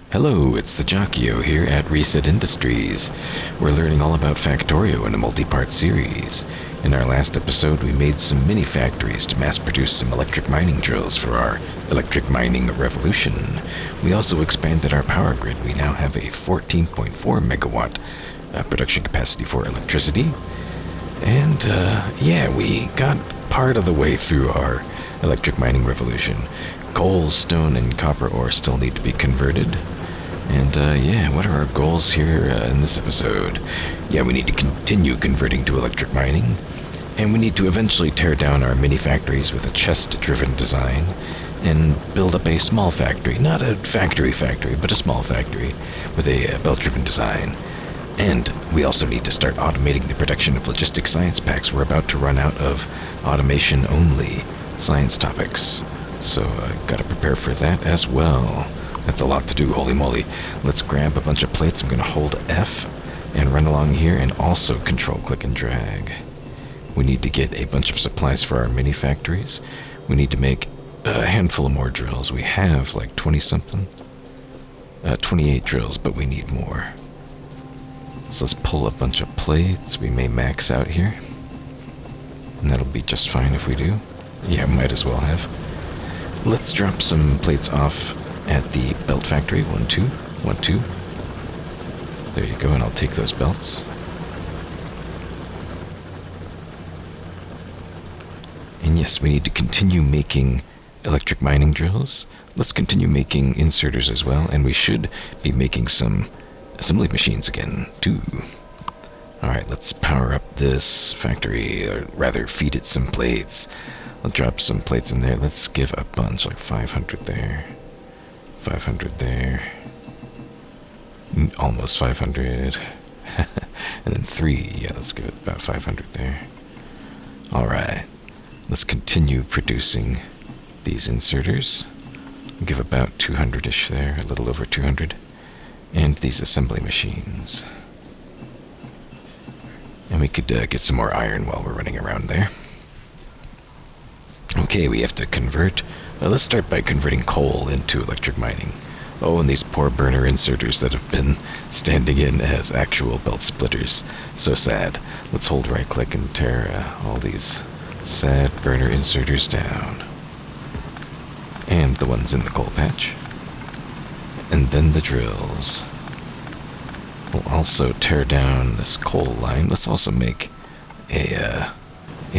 Hello, it's the Jockio here at Reset Industries. We're learning all about Factorio in a multi-part series. In our last episode, we made some mini factories to mass produce some electric mining drills for our electric mining revolution. We also expanded our power grid. We now have a 14.4 megawatt production capacity for electricity. And we got part of the way through our electric mining revolution. Coal, stone, and copper ore still need to be converted. And what are our goals here in this episode? Yeah, we need to continue converting to electric mining, and we need to eventually tear down our mini factories with a chest-driven design and build up a small factory, not a factory, but a small factory with a belt-driven design. And we also need to start automating the production of logistic science packs. We're about to run out of automation-only science topics, so gotta prepare for that as well. That's a lot to do, holy moly. Let's grab a bunch of plates. I'm going to hold F and run along here and also control click and drag. We need to get a bunch of supplies for our mini factories. We need to make a handful of more drills. We have like 20-something. 28 drills, but we need more. So let's pull a bunch of plates. We may max out here. And that'll be just fine if we do. Yeah, might as well have. Let's drop some plates off at the belt factory. 1, 2, 1, 2. There you go, and I'll take those belts. And yes, we need to continue making electric mining drills. Let's continue making inserters as well, and we should be making some assembly machines again, too. Alright, let's power up this factory, or rather feed it some plates. I'll drop some plates in there. Let's give a bunch, like 500 there. 500 there. Almost 500. And then 3. Yeah, let's give it about 500 there. Alright. Let's continue producing these inserters. Give about 200-ish there, a little over 200. And these assembly machines. And we could get some more iron while we're running around there. Okay, we have to convert. Let's start by converting coal into electric mining. Oh, and these poor burner inserters that have been standing in as actual belt splitters. So sad. Let's hold right click and tear all these sad burner inserters down. And the ones in the coal patch. And then the drills. We'll also tear down this coal line. Let's also make a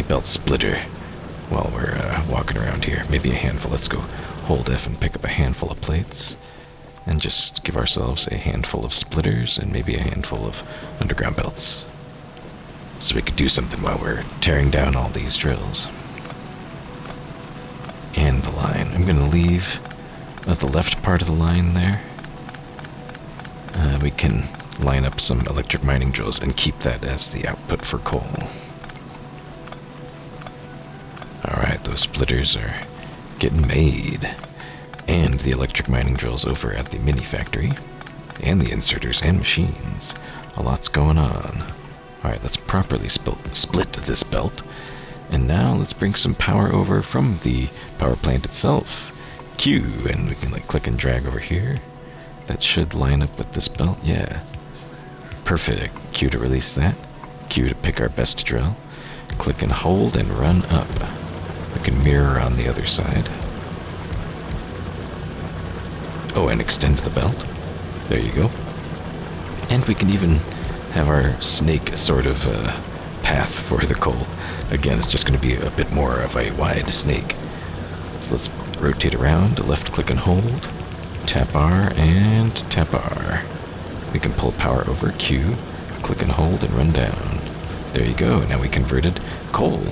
belt splitter while we're walking around here. Maybe a handful. Let's go hold F and pick up a handful of plates. And just give ourselves a handful of splitters and maybe a handful of underground belts. So we could do something while we're tearing down all these drills. And the line. I'm going to leave the left part of the line there. We can line up some electric mining drills and keep that as the output for coal. Alright, those splitters are getting made. And the electric mining drills over at the mini factory. And the inserters and machines. A lot's going on. Alright, let's properly split this belt. And now let's bring some power over from the power plant itself. Q, and we can click and drag over here. That should line up with this belt, yeah. Perfect. Q to release that. Q to pick our best drill. Click and hold and run up. We can mirror on the other side. Oh, and extend the belt. There you go. And we can even have our snake sort of path for the coal. Again, it's just going to be a bit more of a wide snake. So let's rotate around, left click and hold, tap R and tap R. We can pull power over Q, click and hold and run down. There you go. Now we converted coal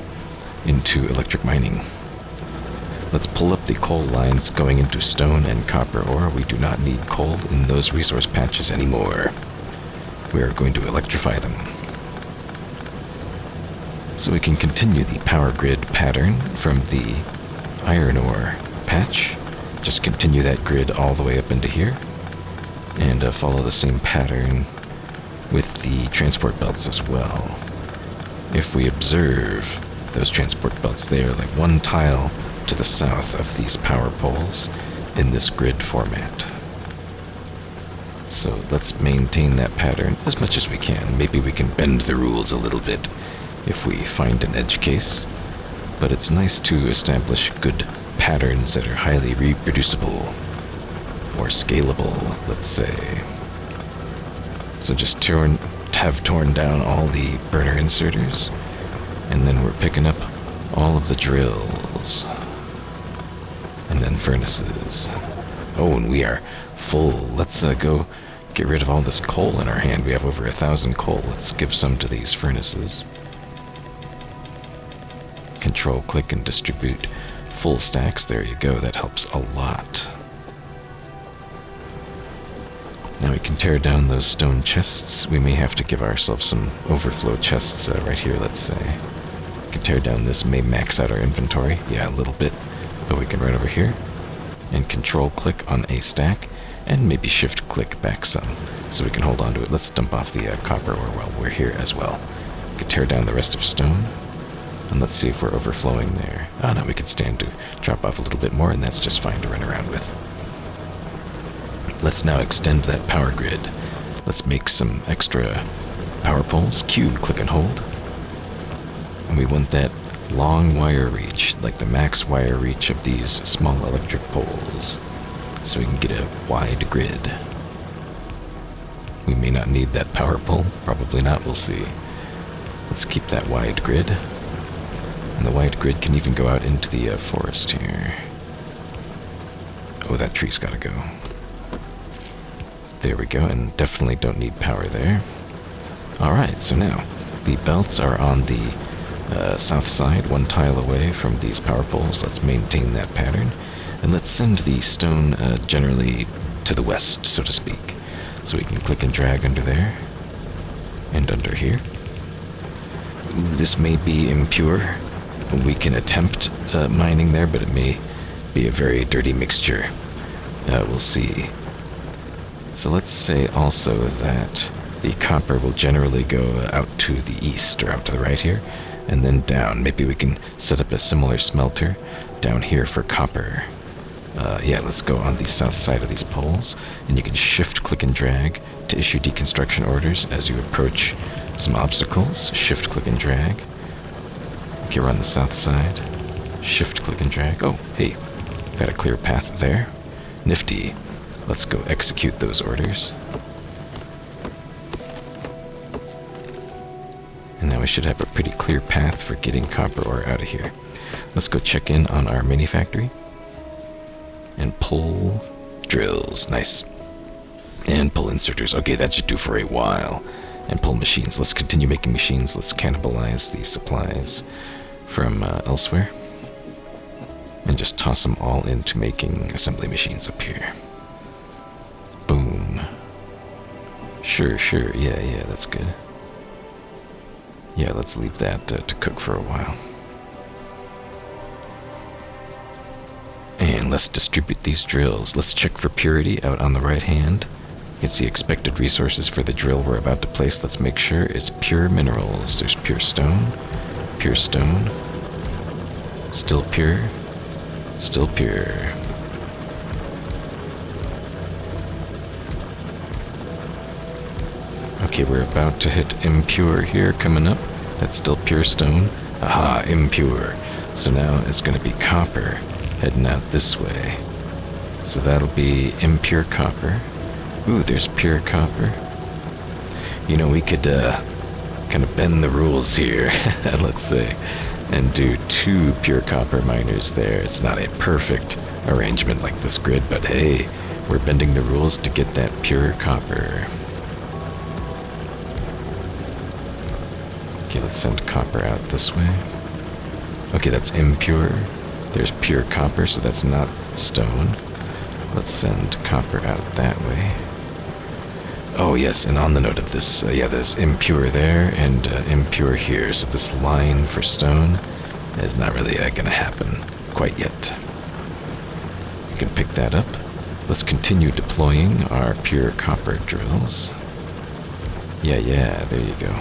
into electric mining. Let's pull up the coal lines going into stone and copper ore. We do not need coal in those resource patches anymore. We are going to electrify them. So we can continue the power grid pattern from the iron ore patch. Just continue that grid all the way up into here. And follow the same pattern with the transport belts as well. If we observe those transport belts, they are like one tile to the south of these power poles in this grid format. So let's maintain that pattern as much as we can. Maybe we can bend the rules a little bit if we find an edge case. But it's nice to establish good patterns that are highly reproducible or scalable, let's say. So just have torn down all the burner inserters, and then we're picking up all of the drills, and then furnaces. Oh, and we are full. Let's go get rid of all this coal in our hand. We have over 1,000 coal. Let's give some to these furnaces. Control, click, and distribute full stacks. There you go. That helps a lot. Now we can tear down those stone chests. We may have to give ourselves some overflow chests right here, let's say. We can tear down this, may max out our inventory. Yeah, a little bit. But we can run over here and control click on a stack and maybe shift click back some so we can hold on to it. Let's dump off the copper ore while we're here as well. We can tear down the rest of stone. And let's see if we're overflowing there. Oh no, we could stand to drop off a little bit more, and that's just fine to run around with. Let's now extend that power grid. Let's make some extra power poles. Q, click and hold. And we want that long wire reach, like the max wire reach of these small electric poles, so we can get a wide grid. We may not need that power pole. Probably not, we'll see. Let's keep that wide grid. And the wide grid can even go out into the forest here. Oh, that tree's gotta go. There we go, and definitely don't need power there. Alright, so now, the belts are on the south side, one tile away from these power poles. Let's maintain that pattern. And let's send the stone generally to the west, so to speak. So we can click and drag under there. And under here. Ooh, this may be impure. We can attempt mining there, but it may be a very dirty mixture. We'll see. So let's say also that the copper will generally go out to the east, or out to the right here, and then down. Maybe we can set up a similar smelter down here for copper. Yeah, let's go on the south side of these poles, and you can shift, click, and drag to issue deconstruction orders as you approach some obstacles. Shift, click, and drag. Okay, we're on the south side. Shift, click, and drag. Oh, hey, got a clear path there. Nifty. Let's go execute those orders. And now we should have a pretty clear path for getting copper ore out of here. Let's go check in on our mini factory. And pull drills. Nice. And pull inserters. Okay, that should do for a while. And pull machines. Let's continue making machines. Let's cannibalize the supplies from elsewhere. And just toss them all into making assembly machines up here. Boom. Sure, yeah, that's good. Yeah, let's leave that to cook for a while. And let's distribute these drills. Let's check for purity out on the right hand. You can see expected resources for the drill we're about to place. Let's make sure it's pure minerals. There's pure stone, still pure, still pure. Okay, we're about to hit impure here coming up. That's still pure stone. Aha, impure. So now it's going to be copper heading out this way. So that'll be impure copper. Ooh, there's pure copper. You know, we could kind of bend the rules here, let's say, and do 2 pure copper miners there. It's not a perfect arrangement like this grid, but hey, we're bending the rules to get that pure copper. Okay, let's send copper out this way. Okay, that's impure. There's pure copper, so that's not stone. Let's send copper out that way. Oh yes, and on the note of this, yeah, there's impure there and impure here, so this line for stone is not really gonna happen quite yet. You can pick that up. Let's continue deploying our pure copper drills. Yeah, there you go.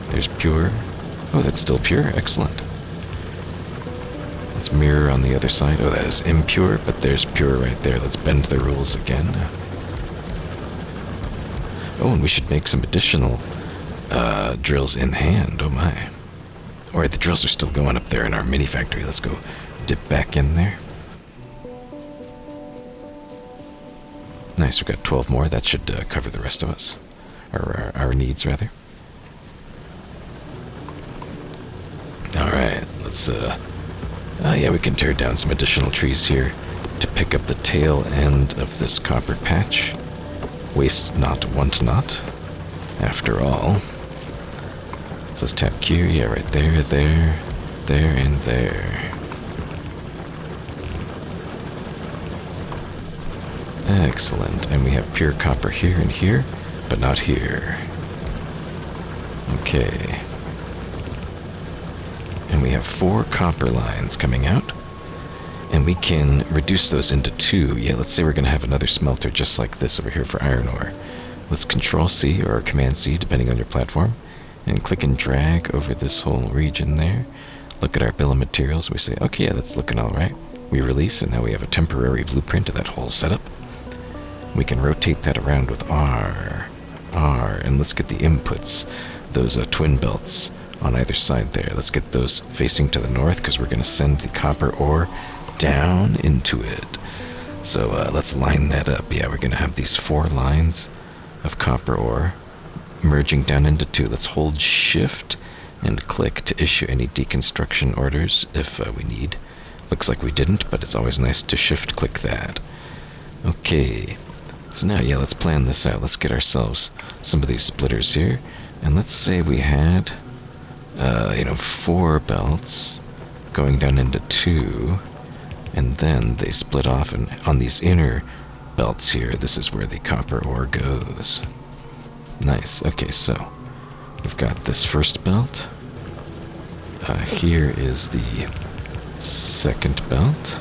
There's pure. Oh, that's still pure, excellent. Let's mirror on the other side. Oh, that is impure, but there's pure right there. Let's bend the rules again. Oh, and we should make some additional drills in hand. Oh my. Alright, the drills are still going up there in our mini factory. Let's go dip back in there. Nice, we've got 12 more. That should cover the rest of us. Or our needs, rather. Alright, let's, yeah, we can tear down some additional trees here to pick up the tail end of this copper patch. Waste not, want not. After all. So let's tap Q, yeah, right there, there, and there. Excellent, and we have pure copper here and here, but not here. Okay. And we have 4 copper lines coming out, and we can reduce those into 2. Yeah, let's say we're going to have another smelter just like this over here for iron ore. Let's Control-C or Command-C, depending on your platform, and click and drag over this whole region there. Look at our bill of materials. We say, okay, yeah, that's looking all right. We release, and now we have a temporary blueprint of that whole setup. We can rotate that around with R, and let's get the inputs, those twin belts on either side there. Let's get those facing to the north, because we're going to send the copper ore down into it. So let's line that up. Yeah, we're going to have these 4 lines of copper ore merging down into 2. Let's hold shift and click to issue any deconstruction orders if we need. Looks like we didn't, but it's always nice to shift click that. Okay, so now, yeah, let's plan this out. Let's get ourselves some of these splitters here, and let's say we had 4 belts going down into 2, and then they split off, and on these inner belts here, this is where the copper ore goes. Nice. Okay, so we've got this first belt. Here is the second belt.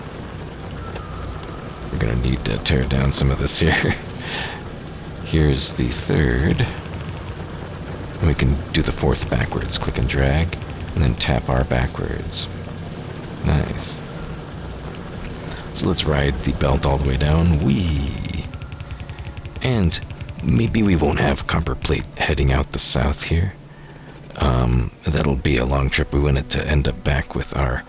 We're gonna need to tear down some of this here. Here's the third. And we can do the 4th backwards. Click and drag, and then tap R backwards. Nice. So let's ride the belt all the way down. Whee! And maybe we won't have copper plate heading out the south here. That'll be a long trip. We want it to end up back with our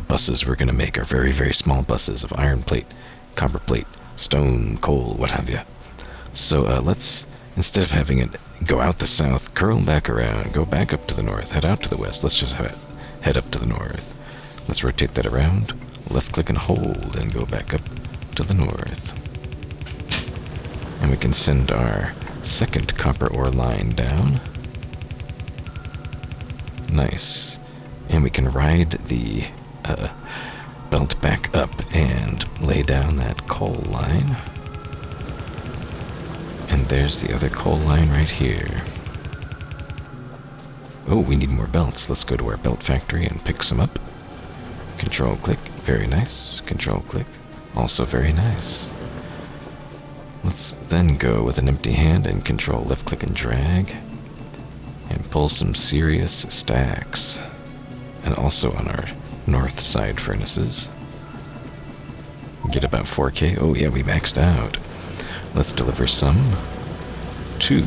buses we're going to make, our very, very small buses of iron plate, copper plate, stone, coal, what have you. So let's, instead of having it go out the south, curl back around, go back up to the north, head out to the west. Let's just have it head up to the north. Let's rotate that around, left click and hold, and go back up to the north. And we can send our second copper ore line down. Nice. And we can ride the belt back up and lay down that coal line. And there's the other coal line right here. Oh, we need more belts. Let's go to our belt factory and pick some up. Control click. Very nice. Control click. Also very nice. Let's then go with an empty hand and control left click and drag and pull some serious stacks. And also on our north side furnaces. Get about 4K. Oh yeah, we maxed out. Let's deliver some to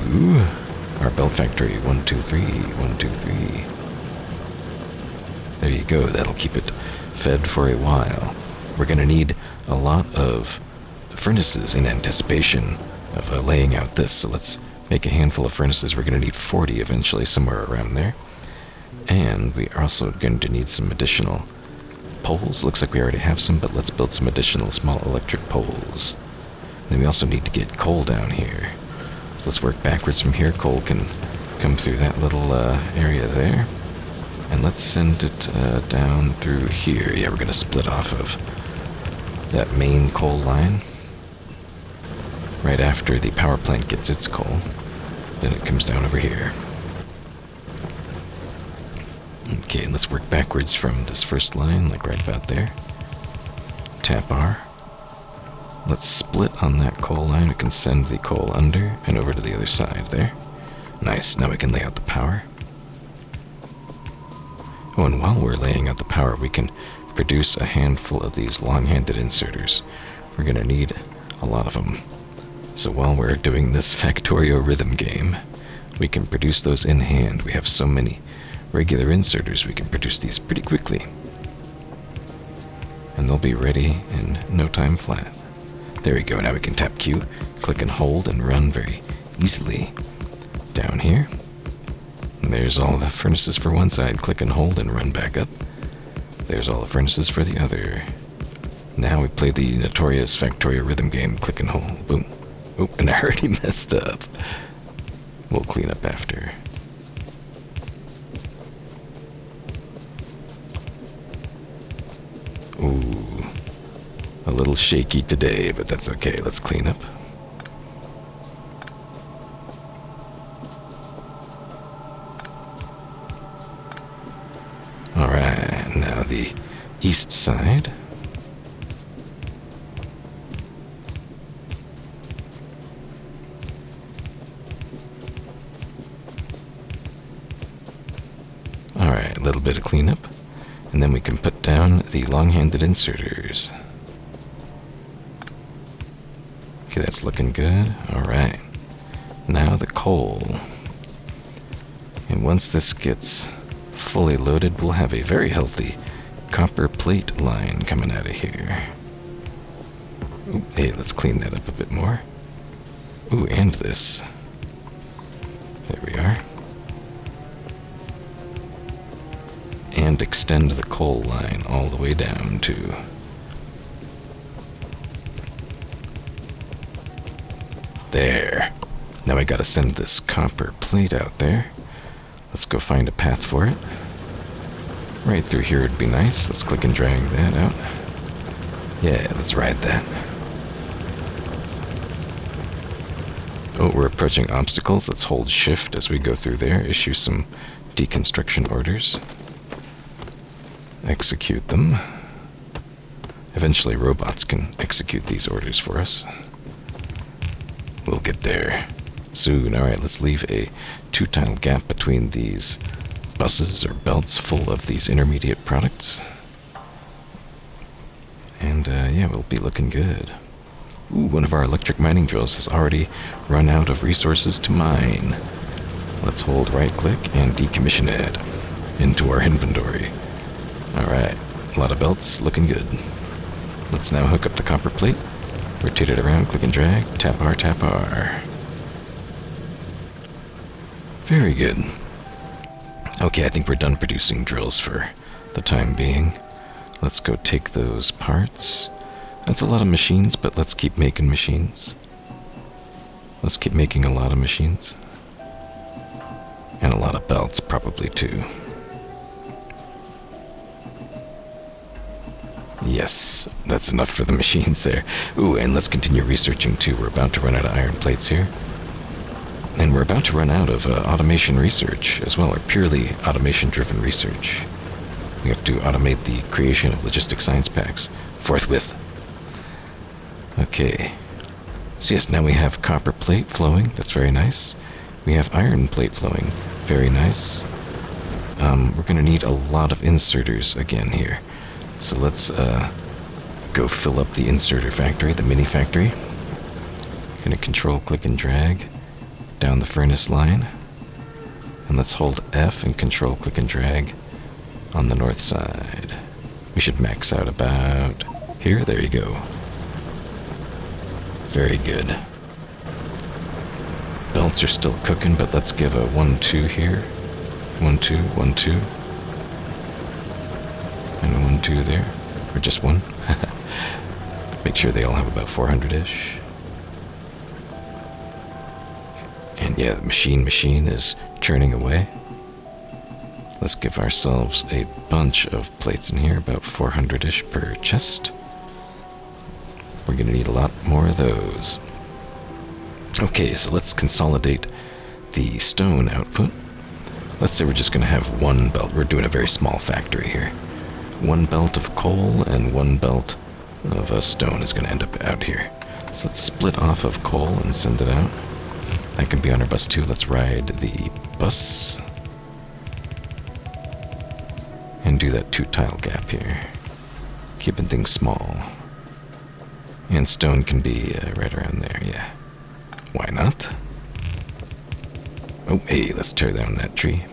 our belt factory. 1, 2, 3. 1, 2, 3. There you go. That'll keep it fed for a while. We're going to need a lot of furnaces in anticipation of laying out this. So let's make a handful of furnaces. We're going to need 40 eventually, somewhere around there. And we are also going to need some additional poles. Looks like we already have some, but let's build some additional small electric poles. Then we also need to get coal down here. So let's work backwards from here. Coal can come through that little area there. And let's send it down through here. Yeah, we're going to split off of that main coal line. Right after the power plant gets its coal. Then it comes down over here. Okay, let's work backwards from this first line, like right about there. Tap R. Let's split on that coal line. We can send the coal under and over to the other side there. Nice, now we can lay out the power. Oh, and while we're laying out the power, we can produce a handful of these long-handed inserters. We're going to need a lot of them. So while we're doing this Factorio rhythm game, we can produce those in hand. We have so many regular inserters, we can produce these pretty quickly. And they'll be ready in no time flat. There we go, now we can tap Q, click and hold, and run very easily. Down here. And there's all the furnaces for one side, click and hold and run back up. There's all the furnaces for the other. Now we play the notorious Factorio rhythm game, click and hold, boom. Oh, and I already messed up. We'll clean up after. Ooh, a little shaky today, but that's okay. Let's clean up. Alright, now the east side. Alright, a little bit of cleanup. And then we can put down the long-handed inserters. Okay, that's looking good. Alright. Now the coal. And once this gets fully loaded, we'll have a very healthy copper plate line coming out of here. Ooh, hey, let's clean that up a bit more. Ooh, and this. There we are. And extend the coal line all the way down to... There. Now I gotta send this copper plate out there. Let's go find a path for it. Right through here would be nice. Let's click and drag that out. Yeah, let's ride that. Oh, we're approaching obstacles. Let's hold shift as we go through there. Issue some deconstruction orders. Execute them. Eventually robots can execute these orders for us. We'll get there soon. Alright, let's leave a 2-tile gap between these buses or belts full of these intermediate products. And yeah, we'll be looking good. Ooh, one of our electric mining drills has already run out of resources to mine. Let's hold right click and decommission it into our inventory. Alright, a lot of belts, looking good. Let's now hook up the copper plate, rotate it around, click and drag, tap R, tap R. Very good. Okay, I think we're done producing drills for the time being. Let's go take those parts. That's a lot of machines, but let's keep making machines. Let's keep making a lot of machines. And a lot of belts, probably, too. Yes, that's enough for the machines there. Ooh, and let's continue researching, too. We're about to run out of iron plates here. And we're about to run out of automation research as well, or purely automation-driven research. We have to automate the creation of logistic science packs forthwith. Okay. So yes, now we have copper plate flowing. That's very nice. We have iron plate flowing. Very nice. We're going to need a lot of inserters again here. So let's go fill up the inserter factory, the mini factory. Going to control, click, and drag down the furnace line. And let's hold F and control, click, and drag on the north side. We should max out about here. There you go. Very good. Belts are still cooking, but let's give a 1-2 here. 1-2, 1-2. And a 1-2 there. Or just one. Make sure they all have about 400-ish. And yeah, the machine is churning away. Let's give ourselves a bunch of plates in here, about 400-ish per chest. We're going to need a lot more of those. Okay, so let's consolidate the stone output. Let's say we're just going to have one belt. We're doing a very small factory here. One belt of coal and one belt of stone is going to end up out here. So let's split off of coal and send it out. That can be on our bus too. Let's ride the bus. And do that 2-tile gap here. Keeping things small. And stone can be right around there, yeah. Hey, let's tear down that tree.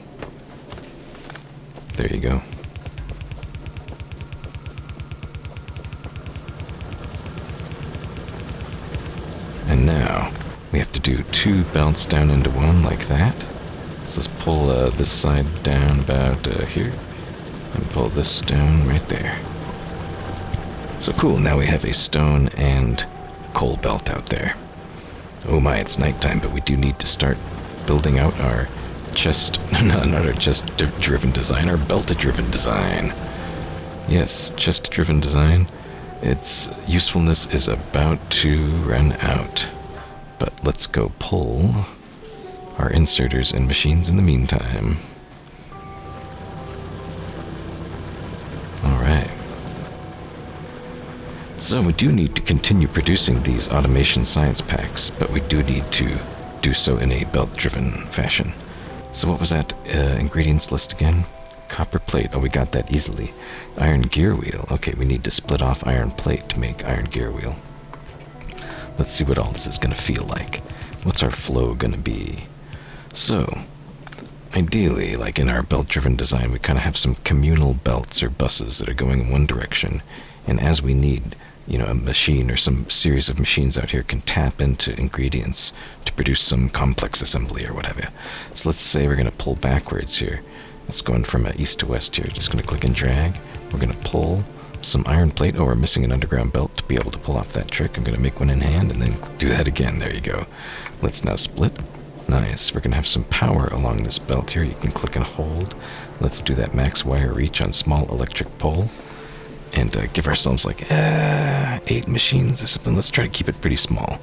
There you go. And now, we have to do 2 belts down into one like that. So let's pull this side down about here, and pull this down right there. So cool, now we have a stone and coal belt out there. Oh my, it's nighttime, but we do need to start building out our not our chest-driven design, our belt-driven design. Yes, chest-driven design. Its usefulness is about to run out. But let's go pull our inserters and machines in the meantime. Alright. So we do need to continue producing these automation science packs, but we do need to do so in a belt-driven fashion. So what was that ingredients list again? Copper plate. Oh, we got that easily. Iron gear wheel. Okay, we need to split off iron plate to make iron gear wheel. Let's see what all this is going to feel like. What's our flow going to be? So, ideally, like in our belt-driven design, we kind of have some communal belts or buses that are going in one direction. And as we need, a machine or some series of machines out here can tap into ingredients to produce some complex assembly or whatever. So let's say we're going to pull backwards here. It's going from east to west here. Just going to click and drag. We're going to pull some iron plate. Oh, we're missing an underground belt to be able to pull off that trick. I'm going to make one in hand and then do that again. There you go. Let's now split. Nice. We're going to have some power along this belt here. You can click and hold. Let's do that max wire reach on small electric pole. And give ourselves like 8 machines or something. Let's try to keep it pretty small.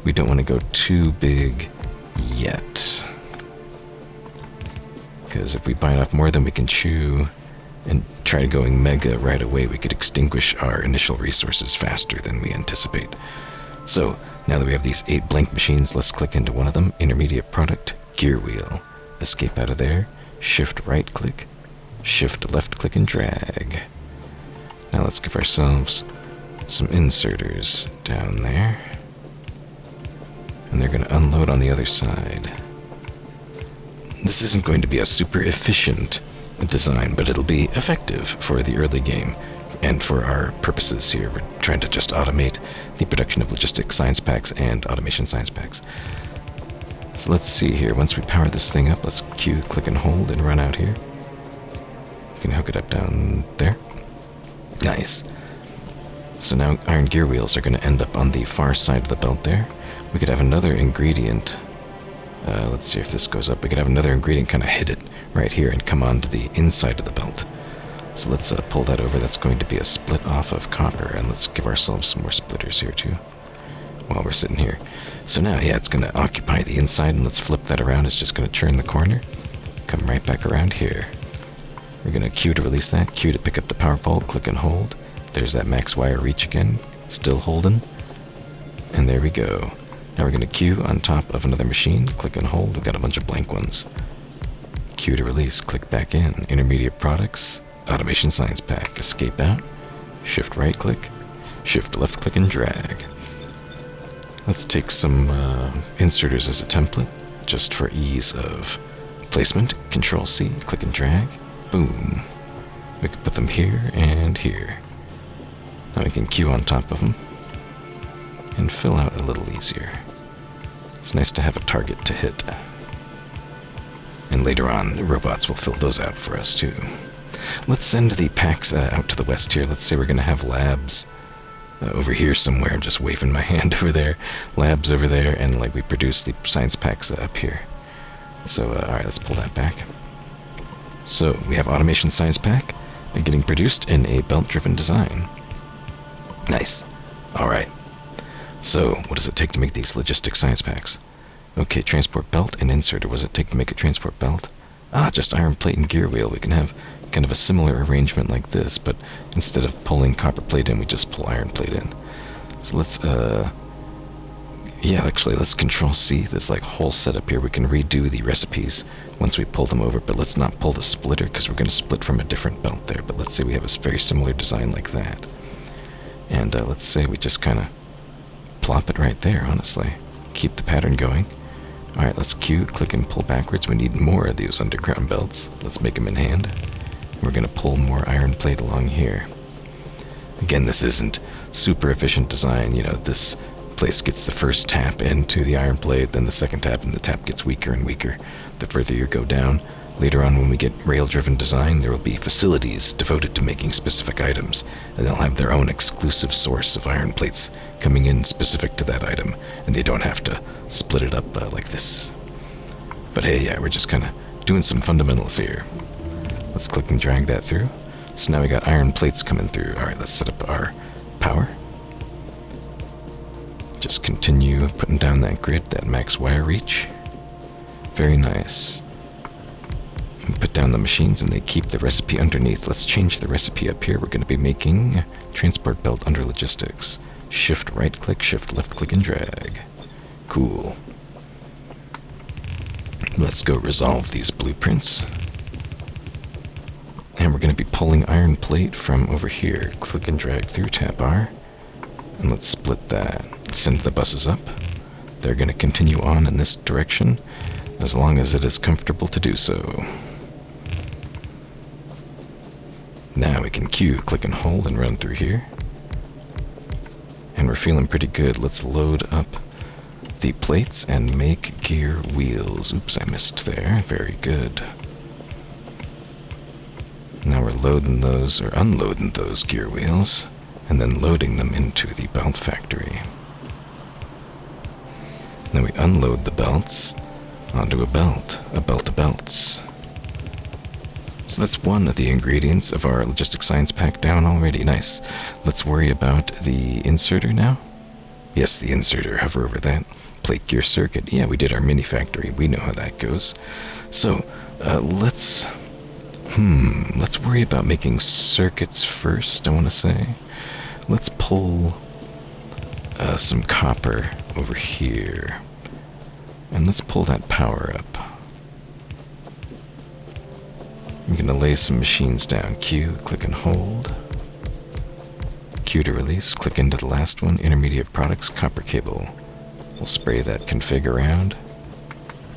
We don't want to go too big yet. Because if we bite off more than we can chew and try going mega right away, we could extinguish our initial resources faster than we anticipate. So, now that we have these 8 blank machines, let's click into one of them. Intermediate product, gear wheel. Escape out of there. Shift right click. Shift left click and drag. Now let's give ourselves some inserters down there. And they're going to unload on the other side. This isn't going to be a super efficient design, but it'll be effective for the early game. And for our purposes here, we're trying to just automate the production of logistic science packs and automation science packs. So let's see here. Once we power this thing up, let's Q, click and hold, and run out here. You can hook it up down there. Nice. So now iron gear wheels are going to end up on the far side of the belt there. We could have another ingredient. Let's see if this goes up. We could have another ingredient kind of hit it right here and come onto the inside of the belt. So let's pull that over. That's going to be a split off of copper. And let's give ourselves some more splitters here too while we're sitting here. So now, yeah, it's going to occupy the inside, and let's flip that around. It's just going to turn the corner. Come right back around here. We're going to Q to release that, Q to pick up the power pole, click and hold. There's that max wire reach again, still holding. And there we go. Now we're going to Q on top of another machine, click and hold. We've got a bunch of blank ones. Q to release, click back in. Intermediate products, automation science pack, escape out, shift right click, shift left click and drag. Let's take some inserters as a template, just for ease of placement. Control C, click and drag. Boom. We can put them here and here. Now we can Q on top of them and fill out a little easier. It's nice to have a target to hit. And later on, the robots will fill those out for us too. Let's send the packs out to the west here. Let's say we're going to have labs over here somewhere. I'm just waving my hand over there. Labs over there, and like we produce the science packs up here. So, alright, let's pull that back. So, we have Automation Science Pack getting produced in a belt-driven design. Nice. Alright. So, what does it take to make these logistic science packs? Okay, transport belt and inserter. What does it take to make a transport belt? Just iron plate and gear wheel. We can have kind of a similar arrangement like this, but instead of pulling copper plate in, we just pull iron plate in. So let's, let's Control C this like whole setup here. We can redo the recipes once we pull them over, but let's not pull the splitter because we're going to split from a different belt there. But let's say we have a very similar design like that. And let's say we just kind of plop it right there, honestly. Keep the pattern going. Alright, let's Q, click and pull backwards. We need more of these underground belts. Let's make them in hand. We're going to pull more iron plate along here. Again, this isn't super efficient design. You know, this place gets the first tap into the iron plate, then the second tap, and the tap gets weaker and weaker the further you go down. Later on, when we get rail-driven design, there will be facilities devoted to making specific items, and they'll have their own exclusive source of iron plates coming in specific to that item, and they don't have to split it up like this. But hey, yeah, we're just kind of doing some fundamentals here. Let's click and drag that through. So now we got iron plates coming through. Alright, let's set up our power. Just continue putting down that grid, that max wire reach. Very nice. And put down the machines and they keep the recipe underneath. Let's change the recipe up here. We're going to be making transport belt under logistics. Shift right click, shift left click and drag. Cool. Let's go resolve these blueprints. And we're going to be pulling iron plate from over here. Click and drag through, tap R. And let's split that. Send the buses up. They're going to continue on in this direction as long as it is comfortable to do so. Now we can Q, click and hold and run through here. And we're feeling pretty good. Let's load up the plates and make gear wheels. Oops, I missed there. Very good. Now we're loading those, or unloading those gear wheels, and then loading them into the belt factory. Then we unload the belts onto a belt of belts. So that's one of the ingredients of our logistics science pack down already. Nice. Let's worry about the inserter now. Yes, the inserter. Hover over that. Plate gear circuit. Yeah, we did our mini factory. We know how that goes. So, let's worry about making circuits first, I want to say. Let's pull some copper over here. And let's pull that power up. I'm going to lay some machines down. Q, click and hold. Q to release. Click into the last one. Intermediate products, copper cable. We'll spray that config around.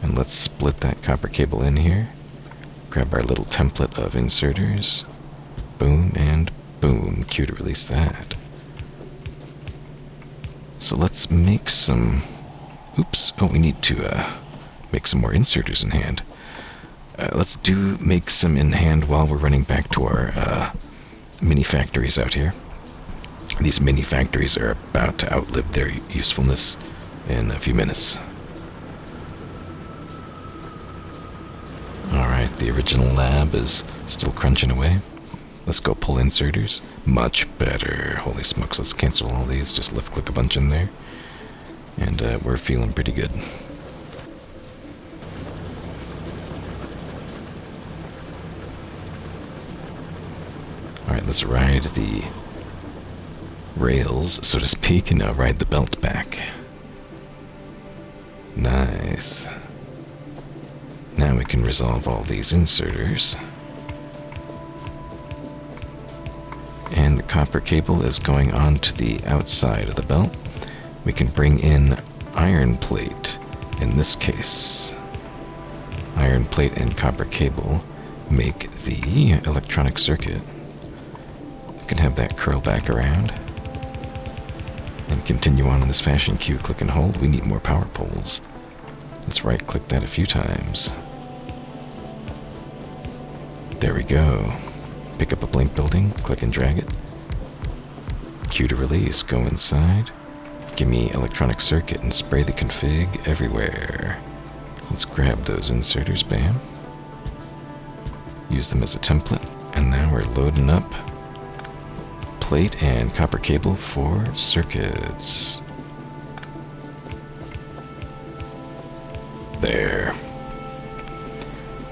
And let's split that copper cable in here. Grab our little template of inserters. Boom and boom. Q to release that. So let's make some... Oops. Oh, we need to make some more inserters in hand. Let's make some in hand while we're running back to our mini factories out here. These mini factories are about to outlive their usefulness in a few minutes. Alright, the original lab is still crunching away. Let's go pull inserters. Much better. Holy smokes, let's cancel all these. Just left click a bunch in there. And we're feeling pretty good. Alright, let's ride the rails, so to speak, and now ride the belt back. Nice. Now we can resolve all these inserters. And the copper cable is going on to the outside of the belt. We can bring in iron plate. In this case, iron plate and copper cable make the electronic circuit. We can have that curl back around and continue on in this fashion. Q, click and hold. We need more power poles. Let's right click that a few times. There we go. Pick up a blank building, click and drag it. Q to release, go inside. Give me electronic circuit and spray the config everywhere. Let's grab those inserters, bam. Use them as a template, and now we're loading up plate and copper cable for circuits. There.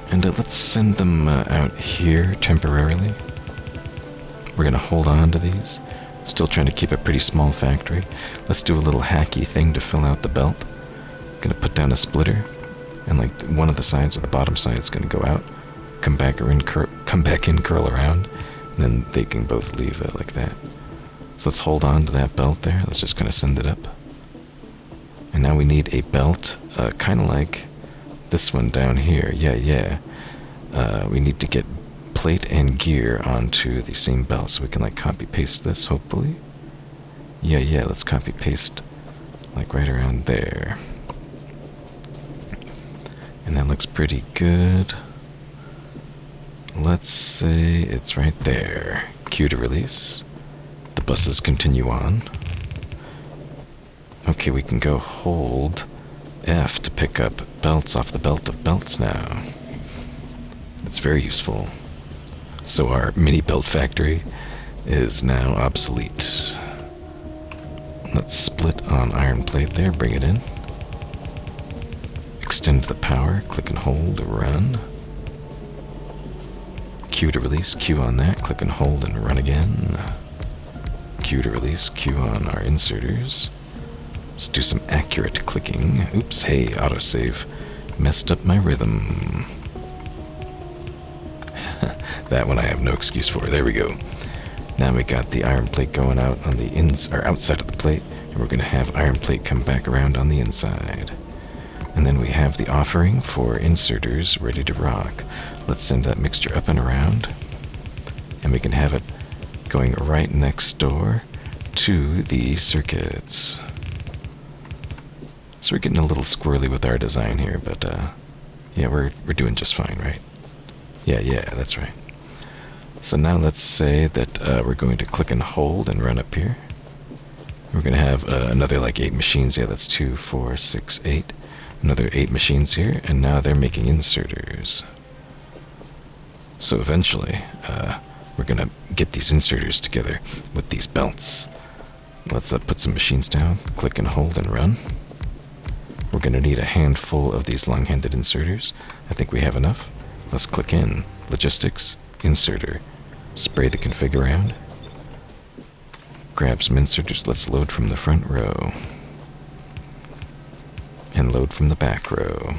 And let's send them out here temporarily. We're going to hold on to these. Still trying to keep a pretty small factory. Let's do a little hacky thing to fill out the belt. Going to put down a splitter, and like one of the sides or the bottom side is going to go out, come back in, curl around, and then they can both leave like that. So let's hold on to that belt there. Let's just kind of send it up. And now we need a belt, kind of like this one down here. Yeah. We need to get plate and gear onto the same belt, so we can like copy paste this, hopefully. Yeah, let's copy paste like right around there. And that looks pretty good. Let's say it's right there. Q to release. The buses continue on. Okay, we can go hold F to pick up belts off the belt of belts now. It's very useful. So our mini belt factory is now obsolete. Let's split on iron plate there, bring it in. Extend the power, click and hold to run. Q to release, Q on that, click and hold and run again. Q to release, Q on our inserters. Let's do some accurate clicking. Oops, hey, autosave. Messed up my rhythm. That one I have no excuse for. There we go. Now we got the iron plate going out on the outside of the plate, and we're going to have iron plate come back around on the inside. And then we have the offering for inserters ready to rock. Let's send that mixture up and around, and we can have it going right next door to the circuits. So we're getting a little squirrely with our design here, but yeah, we're doing just fine, right? Yeah, that's right. So now let's say that we're going to click and hold and run up here. We're going to have another like 8 machines. Yeah, that's 2, 4, 6, 8. Another 8 machines here, and now they're making inserters. So eventually, we're going to get these inserters together with these belts. Let's put some machines down, click and hold and run. We're going to need a handful of these long-handed inserters. I think we have enough. Let's click in. Logistics, inserter. Spray the config around. Grab some inserters. Let's load from the front row. And load from the back row.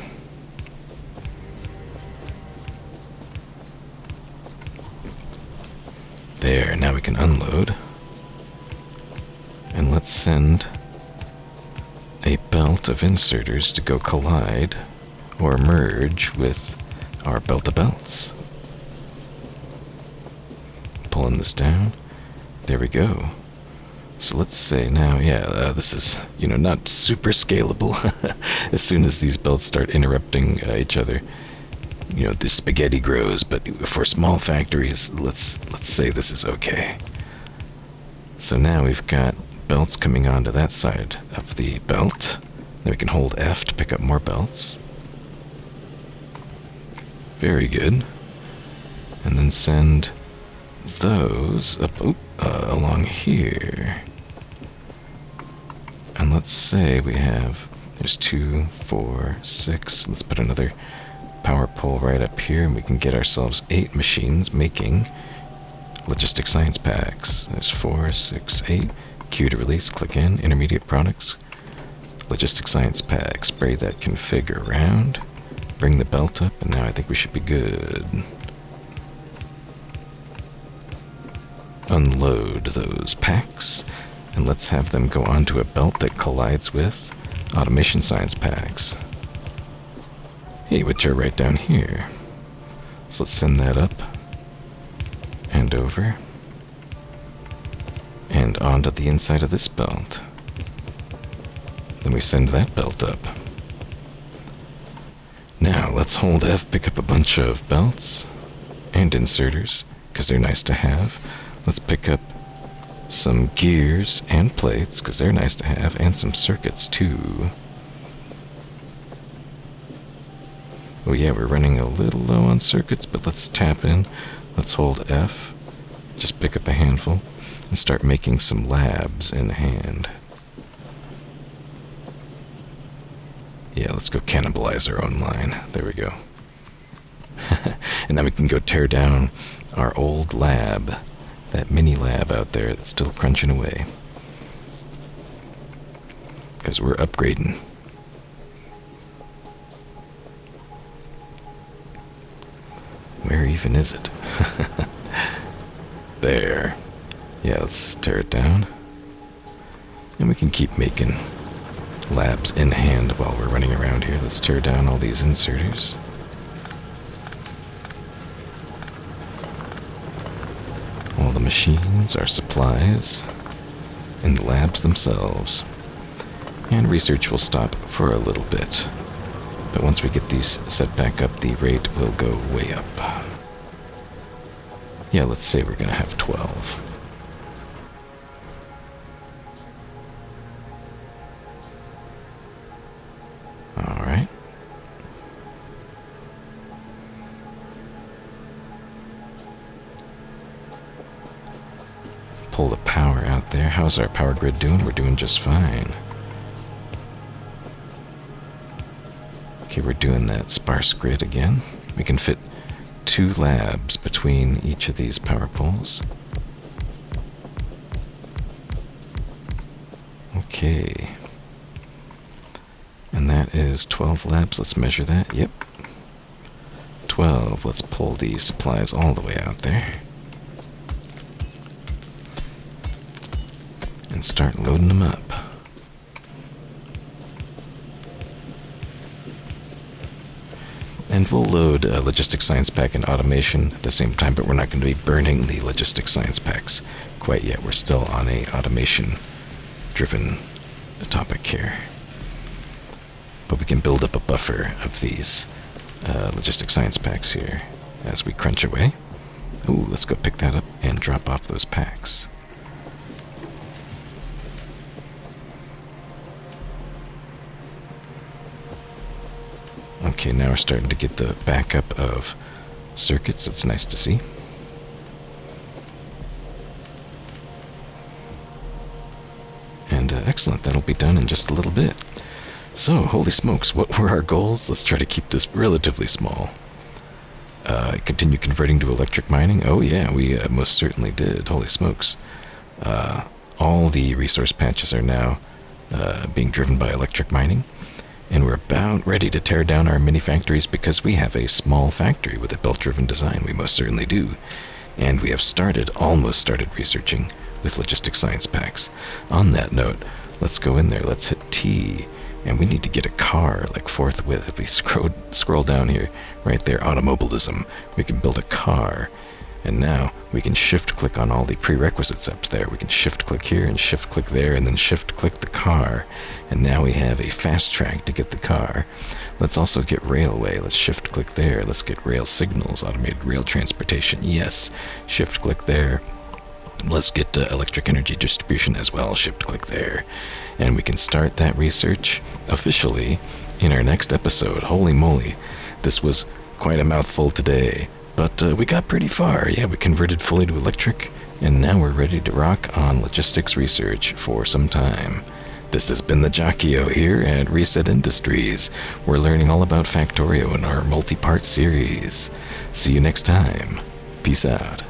There, now we can unload. And let's send a belt of inserters to go collide or merge with our belt of belts. Pulling this down. There we go. So let's say now, this is, not super scalable. As soon as these belts start interrupting each other, the spaghetti grows. But for small factories, let's say this is okay. So now we've got belts coming onto that side of the belt. Then we can hold F to pick up more belts. Very good. And then send those up along here. And let's say we have, there's 2, 4, 6. Let's put another power pole right up here, and we can get ourselves 8 machines making logistic science packs. There's 4, 6, 8. Q to release, click in, intermediate products, logistic science pack. Spray that config around, bring the belt up, and now I think we should be good. Unload those packs, and let's have them go onto a belt that collides with automation science packs. Hey, which are right down here. So let's send that up and over and onto the inside of this belt. Then we send that belt up. Now let's hold F, pick up a bunch of belts and inserters, because they're nice to have. Let's pick up some gears and plates, because they're nice to have, and some circuits too. Oh yeah, we're running a little low on circuits, but let's tap in. Let's hold F, just pick up a handful, and start making some labs in hand. Yeah, let's go cannibalize our own line. There we go. And now we can go tear down our old lab, that mini lab out there that's still crunching away. Because we're upgrading. Where even is it? There. Yeah, let's tear it down. And we can keep making labs in hand while we're running around here. Let's tear down all these inserters. All the machines, our supplies, and the labs themselves. And research will stop for a little bit. But once we get these set back up, the rate will go way up. Yeah, let's say we're going to have 12. Alright. Pull the power out there. How's our power grid doing? We're doing just fine. Okay, we're doing that sparse grid again. We can fit 2 labs between each of these power poles. Okay. And that is 12 labs. Let's measure that. Yep. 12. Let's pull these supplies all the way out there. And start loading them up. And we'll load Logistics Science Pack and Automation at the same time, but we're not going to be burning the Logistics Science Packs quite yet. We're still on a automation-driven topic here. But we can build up a buffer of these Logistics Science Packs here as we crunch away. Ooh, let's go pick that up and drop off those packs. Okay, now we're starting to get the backup of circuits. That's nice to see. And excellent, that'll be done in just a little bit. So, holy smokes, what were our goals? Let's try to keep this relatively small. Continue converting to electric mining? Oh yeah, we most certainly did. Holy smokes. All the resource patches are now being driven by electric mining. And we're about ready to tear down our mini factories because we have a small factory with a belt-driven design. We most certainly do. And we have almost started researching with Logistics Science Packs. On that note, let's go in there. Let's hit T. And we need to get a car, like forthwith. If we scroll down here, right there, automobilism, we can build a car. And now we can shift-click on all the prerequisites up there. We can shift-click here and shift-click there and then shift-click the car. And now we have a fast track to get the car. Let's also get railway. Let's shift-click there. Let's get rail signals, automated rail transportation. Yes, shift-click there. Let's get electric energy distribution as well. Shift-click there. And we can start that research officially in our next episode. Holy moly, this was quite a mouthful today. But we got pretty far. Yeah, we converted fully to electric, and now we're ready to rock on logistics research for some time. This has been the Jockio here at Reset Industries. We're learning all about Factorio in our multi-part series. See you next time. Peace out.